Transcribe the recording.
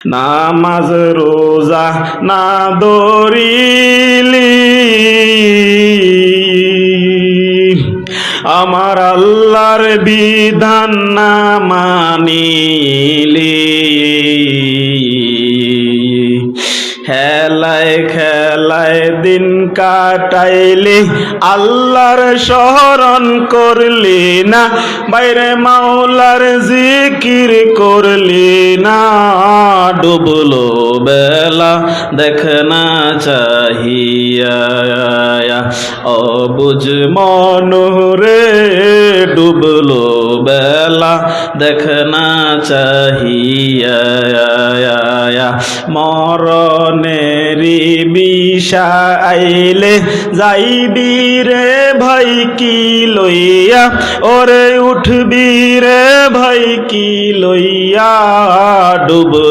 নামাজ রোজা না ধরিলি আমার আল্লাহর বিধান না মানিলি খেলায় খেলায় দিন কাটাইলি আল্লাহর স্মরণ করলি না বাইরে মাওলার জিকির করলি না ডুবলো বেলা দেখ না চাহিয়া অবুঝ মনোরে ডুবলো বেলা দেখ না চাহিয়া মরণেরি বিষয় আইলে যাইবি রে ভাই কি লইয়া ওরে উঠবি রে ভাই কি লইয়া ডুবলো